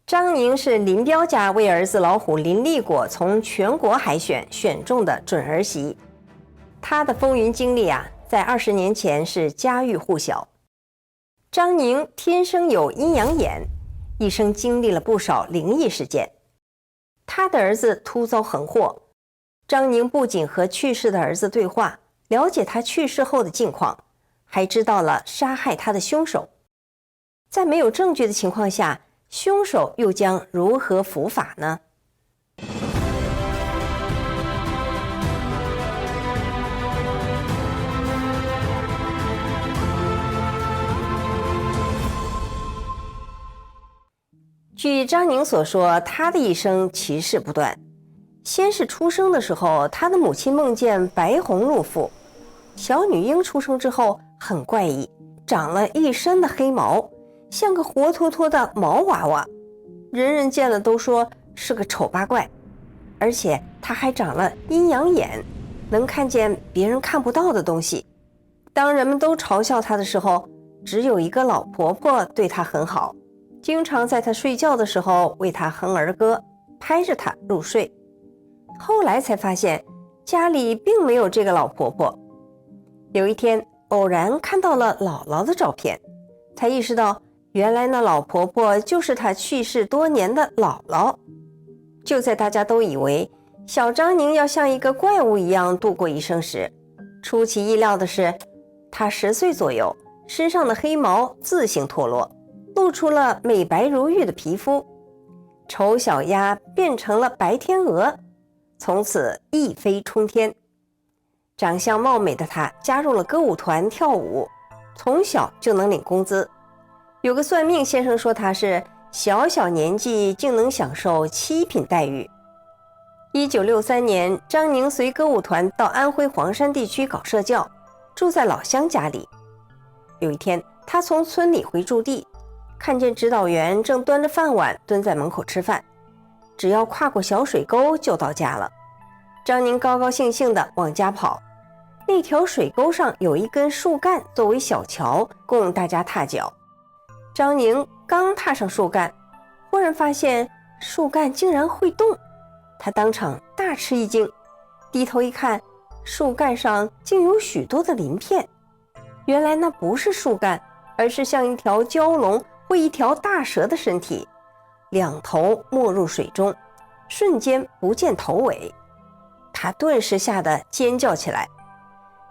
张宁是林彪家为儿子老虎林立果从全国海选选中的准儿媳。他的风云经历在20年前是家喻户晓。张宁天生有阴阳眼，一生经历了不少灵异事件。他的儿子突遭横祸，张宁不仅和去世的儿子对话，了解他去世后的境况，还知道了杀害他的凶手。在没有证据的情况下，凶手又将如何伏法呢？据张宁所说，他的一生奇事不断。先是出生的时候，他的母亲梦见白虹入腹。小女婴出生之后很怪异，长了一身的黑毛，像个活脱脱的毛娃娃，人人见了都说是个丑八怪。而且他还长了阴阳眼，能看见别人看不到的东西。当人们都嘲笑他的时候，只有一个老婆婆对他很好，经常在他睡觉的时候为他哼儿歌，拍着他入睡。后来才发现家里并没有这个老婆婆。有一天偶然看到了姥姥的照片，才意识到原来那老婆婆就是他去世多年的姥姥。就在大家都以为小张宁要像一个怪物一样度过一生时，出其意料的是，他10岁左右，身上的黑毛自行脱落，露出了美白如玉的皮肤，丑小鸭变成了白天鹅，从此一飞冲天。长相貌美的他加入了歌舞团跳舞，从小就能领工资。有个算命先生说他是小小年纪竟能享受7品待遇。1963年，张宁随歌舞团到安徽黄山地区搞社教，住在老乡家里。有一天，他从村里回驻地，看见指导员正端着饭碗蹲在门口吃饭，只要跨过小水沟就到家了。张宁高高兴兴地往家跑，那条水沟上有一根树干作为小桥，供大家踏脚。张宁刚踏上树干，忽然发现树干竟然会动，他当场大吃一惊，低头一看，树干上竟有许多的鳞片。原来那不是树干，而是像一条蛟龙或一条大蛇的身体，两头没入水中，瞬间不见头尾。他顿时吓得尖叫起来。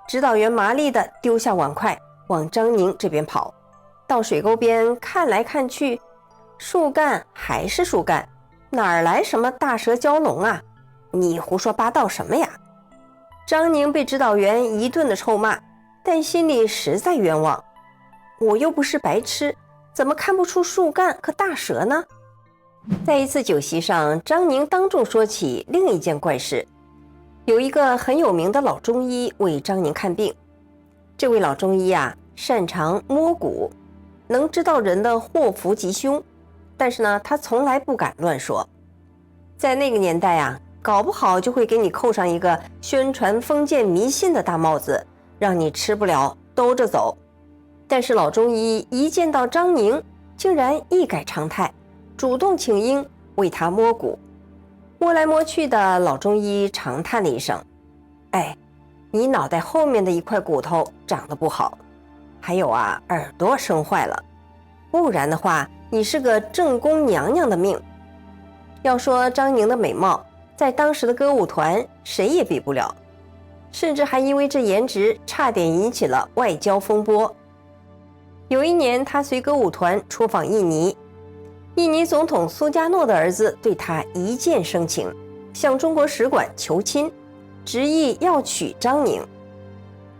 指导员麻利地丢下碗筷，往张宁这边跑。到水沟边看来看去，树干还是树干，哪儿来什么大蛇蛟龙啊？你胡说八道什么呀？张宁被指导员一顿的臭骂，但心里实在冤枉。我又不是白痴，怎么看不出树干和大蛇呢？在一次酒席上，张宁当众说起另一件怪事。有一个很有名的老中医为张宁看病。这位老中医擅长摸骨，能知道人的祸福吉凶，但是呢，他从来不敢乱说。在那个年代搞不好就会给你扣上一个宣传封建迷信的大帽子，让你吃不了兜着走。但是老中医一见到张宁，竟然一改常态，主动请缨为他摸骨。摸来摸去的老中医长叹了一声，你脑袋后面的一块骨头长得不好，还有耳朵生坏了，不然的话你是个正宫娘娘的命。要说张宁的美貌，在当时的歌舞团谁也比不了，甚至还因为这颜值差点引起了外交风波。有一年他随歌舞团出访印尼，印尼总统苏加诺的儿子对他一见生情，向中国使馆求亲，执意要娶张宁。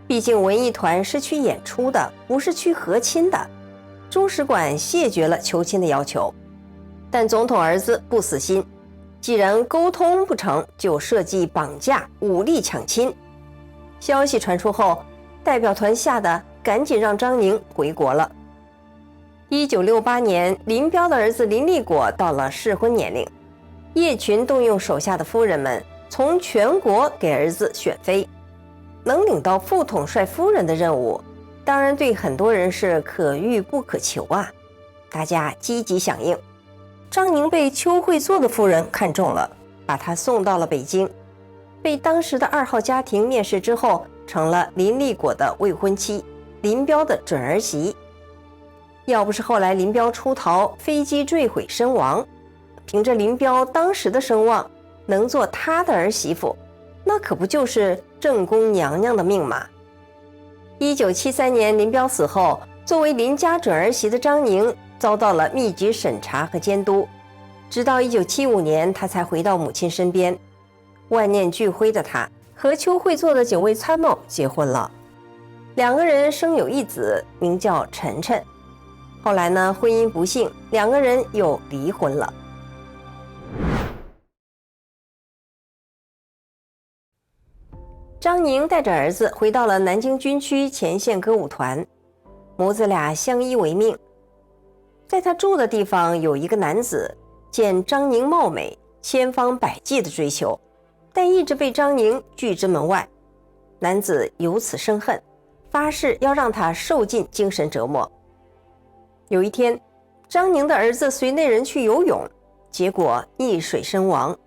毕竟文艺团是去演出的，不是去和亲的，中使馆谢绝了求亲的要求。但总统儿子不死心，既然沟通不成，就设计绑架武力抢亲。消息传出后，代表团吓得赶紧让张宁回国了。1968年，林彪的儿子林立果到了适婚年龄，叶群动用手下的夫人们，从全国给儿子选妃。能领到副统帅夫人的任务，当然对很多人是可遇不可求大家积极响应。张宁被邱会作的夫人看中了，把他送到了北京，被当时的2号家庭面试之后，成了林立果的未婚妻，林彪的准儿媳。要不是后来林彪出逃，飞机坠毁身亡，凭着林彪当时的声望，能做他的儿媳妇，那可不就是正宫娘娘的命吗？1973年林彪死后，作为林家准儿媳的张宁遭到了密集审查和监督，直到1975年她才回到母亲身边。万念俱灰的她和邱会作的9位参谋结婚了，2个人生有一子，名叫晨晨。后来呢，婚姻不幸，2个人又离婚了。张宁带着儿子回到了南京军区前线歌舞团，母子俩相依为命。在他住的地方有一个男子，见张宁貌美，千方百计的追求，但一直被张宁拒之门外。男子由此生恨，发誓要让他受尽精神折磨。有一天，张宁的儿子随那人去游泳，结果溺水身亡。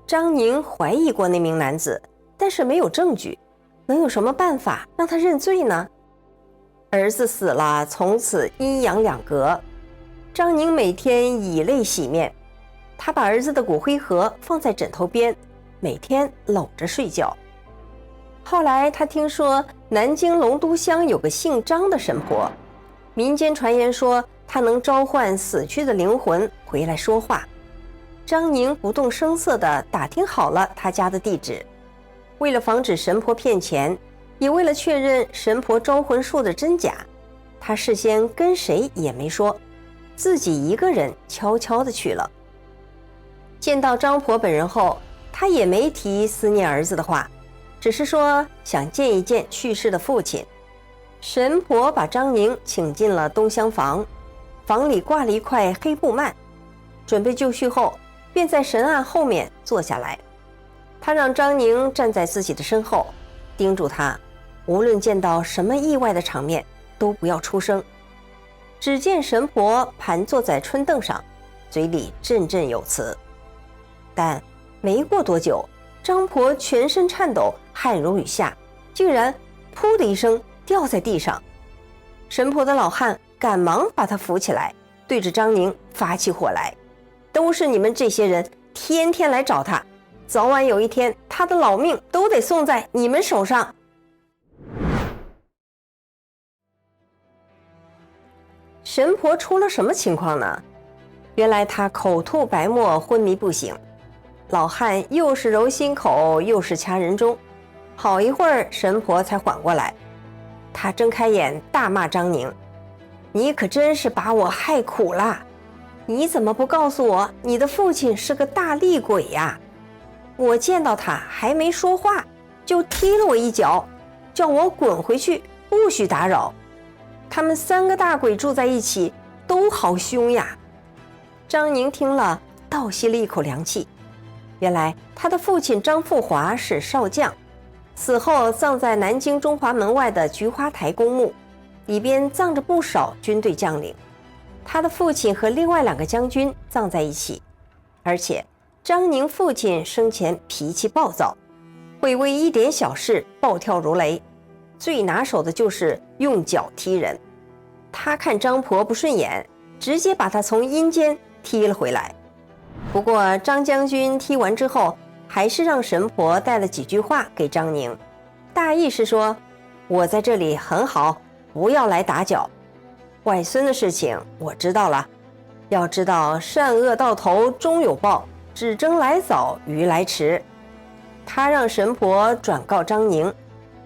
张宁怀疑过那名男子，但是没有证据，能有什么办法让他认罪呢？儿子死了，从此阴阳两隔。张宁每天以泪洗面，他把儿子的骨灰盒放在枕头边，每天搂着睡觉。后来他听说南京龙都乡有个姓张的神婆，民间传言说他能召唤死去的灵魂回来说话。张宁不动声色地打听好了他家的地址，为了防止神婆骗钱，也为了确认神婆招魂术的真假，他事先跟谁也没说，自己一个人悄悄地去了。见到张婆本人后，他也没提思念儿子的话，只是说想见一见去世的父亲。神婆把张宁请进了东厢房，房里挂了一块黑布幔，准备就绪后，便在神案后面坐下来。他让张宁站在自己的身后，叮嘱他无论见到什么意外的场面都不要出声。只见神婆盘坐在春凳上，嘴里振振有词。但没过多久，张婆全身颤抖，汗如雨下，竟然噗的一声掉在地上。神婆的老汉赶忙把她扶起来，对着张宁发起火来：都是你们这些人天天来找他，早晚有一天他的老命都得送在你们手上。神婆出了什么情况呢？原来她口吐白沫，昏迷不醒，老汉又是揉心口，又是掐人中，好一会儿神婆才缓过来。他睁开眼大骂张宁：你可真是把我害苦了，你怎么不告诉我你的父亲是个大厉鬼呀？我见到他还没说话，就踢了我一脚，叫我滚回去，不许打扰。他们3个大鬼住在一起，都好凶呀。张宁听了倒吸了一口凉气，原来他的父亲张富华是少将，死后葬在南京中华门外的菊花台公墓，里边葬着不少军队将领。他的父亲和另外2个将军葬在一起，而且张宁父亲生前脾气暴躁，会为一点小事暴跳如雷，最拿手的就是用脚踢人。他看张婆不顺眼，直接把她从阴间踢了回来。不过张将军踢完之后，还是让神婆带了几句话给张宁，大意是说：我在这里很好，不要来打搅。外孙的事情我知道了，要知道善恶到头终有报，只争来早鱼来迟。他让神婆转告张宁，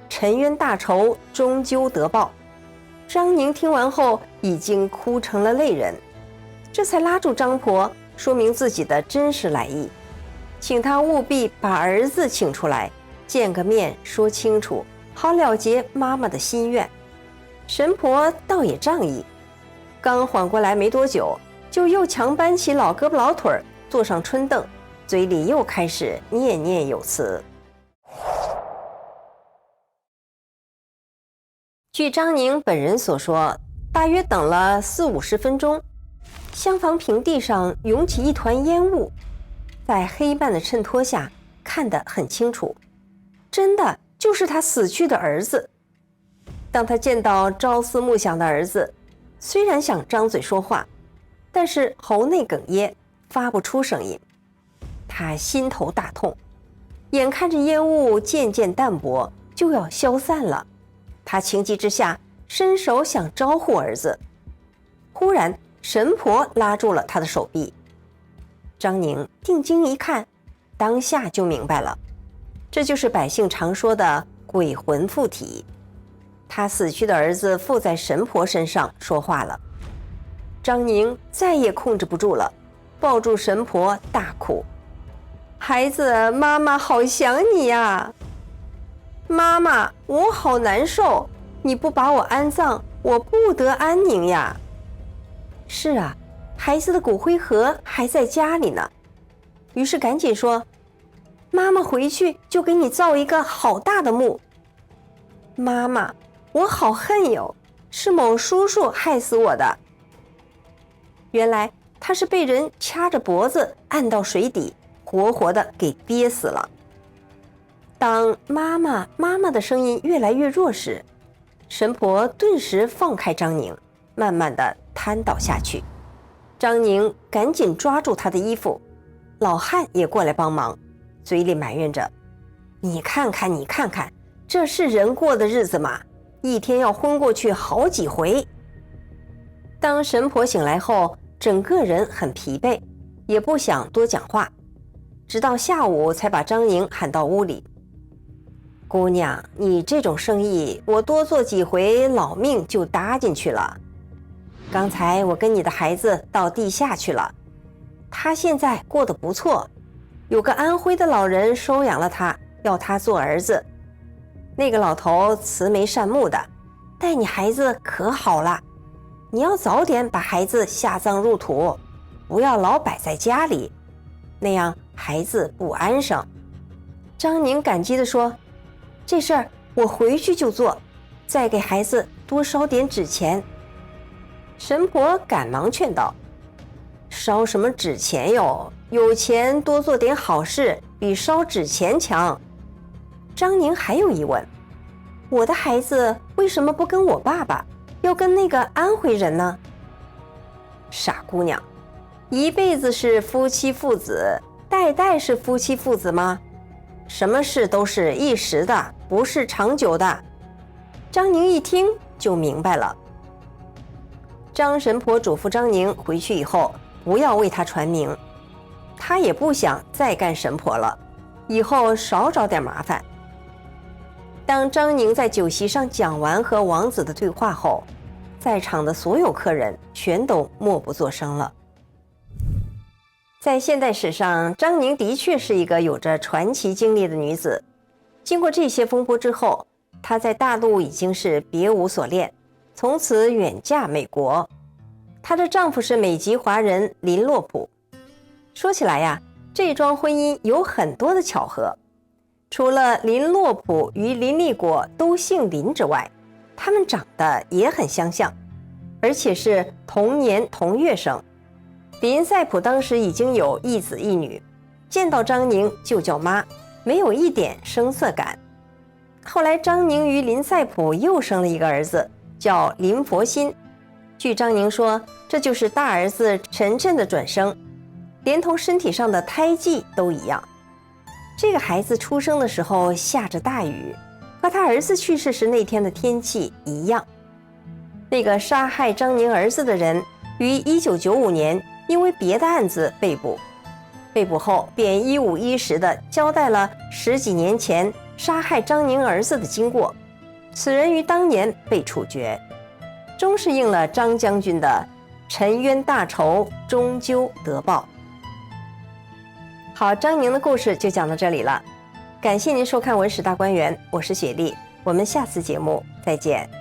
沉冤大仇终究得报。张宁听完后已经哭成了泪人，这才拉住张婆，说明自己的真实来意，请他务必把儿子请出来，见个面说清楚，好了结妈妈的心愿。神婆倒也仗义，刚缓过来没多久，就又强搬起老胳膊老腿儿，坐上春凳，嘴里又开始念念有词。据张宁本人所说，大约等了40-50分钟，厢房平地上涌起一团烟雾，在黑暗的衬托下看得很清楚，真的就是他死去的儿子。当他见到朝思暮想的儿子，虽然想张嘴说话，但是喉内哽咽，发不出声音。他心头大痛，眼看着烟雾渐渐淡薄，就要消散了。他情急之下伸手想招呼儿子，忽然神婆拉住了他的手臂。张宁定睛一看，当下就明白了，这就是百姓常说的鬼魂附体。他死去的儿子附在神婆身上说话了。张宁再也控制不住了，抱住神婆大哭：“孩子，妈妈好想你呀！妈妈，我好难受，你不把我安葬，我不得安宁呀。”是啊，孩子的骨灰盒还在家里呢。于是赶紧说：“妈妈回去就给你造一个好大的墓。”妈妈，我好恨哟，是某叔叔害死我的。原来他是被人掐着脖子按到水底，活活的给憋死了。当妈妈妈妈的声音越来越弱时，神婆顿时放开张宁，慢慢的瘫倒下去。张宁赶紧抓住他的衣服，老汉也过来帮忙，嘴里埋怨着：“你看看你看看，这是人过的日子吗？一天要昏过去好几回。”当神婆醒来后，整个人很疲惫，也不想多讲话，直到下午才把张宁喊到屋里：“姑娘，你这种生意，我多做几回老命就搭进去了。刚才我跟你的孩子到地下去了，他现在过得不错，有个安徽的老人收养了他，要他做儿子。那个老头慈眉善目的，待你孩子可好了。你要早点把孩子下葬入土，不要老摆在家里，那样孩子不安生。”张宁感激地说：“这事儿我回去就做，再给孩子多烧点纸钱。”神婆赶忙劝道：“烧什么纸钱哟？有钱多做点好事，比烧纸钱强。”张宁还有疑问：“我的孩子为什么不跟我爸爸，要跟那个安徽人呢？”傻姑娘，一辈子是夫妻父子，代代是夫妻父子吗？什么事都是一时的，不是长久的。张宁一听就明白了。张神婆嘱咐张宁回去以后不要为他传名，他也不想再干神婆了，以后少找点麻烦。当张宁在酒席上讲完和王子的对话后，在场的所有客人全都默不作声了。在现代史上，张宁的确是一个有着传奇经历的女子。经过这些风波之后，她在大陆已经是别无所恋，从此远嫁美国。她的丈夫是美籍华人林洛普。说起来呀，这桩婚姻有很多的巧合。除了林洛普与林立果都姓林之外，他们长得也很相像，而且是同年同月生。林赛普当时已经有一子一女，见到张宁就叫妈，没有一点生涩感。后来张宁与林赛普又生了一个儿子，叫林佛心。据张宁说，这就是大儿子晨晨的转生，连同身体上的胎记都一样。这个孩子出生的时候下着大雨，和他儿子去世时那天的天气一样。那个杀害张宁儿子的人于1995年因为别的案子被捕，被捕后便一五一十地交代了10几年前杀害张宁儿子的经过。此人于当年被处决，终是应了张将军的沉冤大仇终究得报。好，张宁的故事就讲到这里了，感谢您收看《文史大观园》，我是雪莉，我们下次节目再见。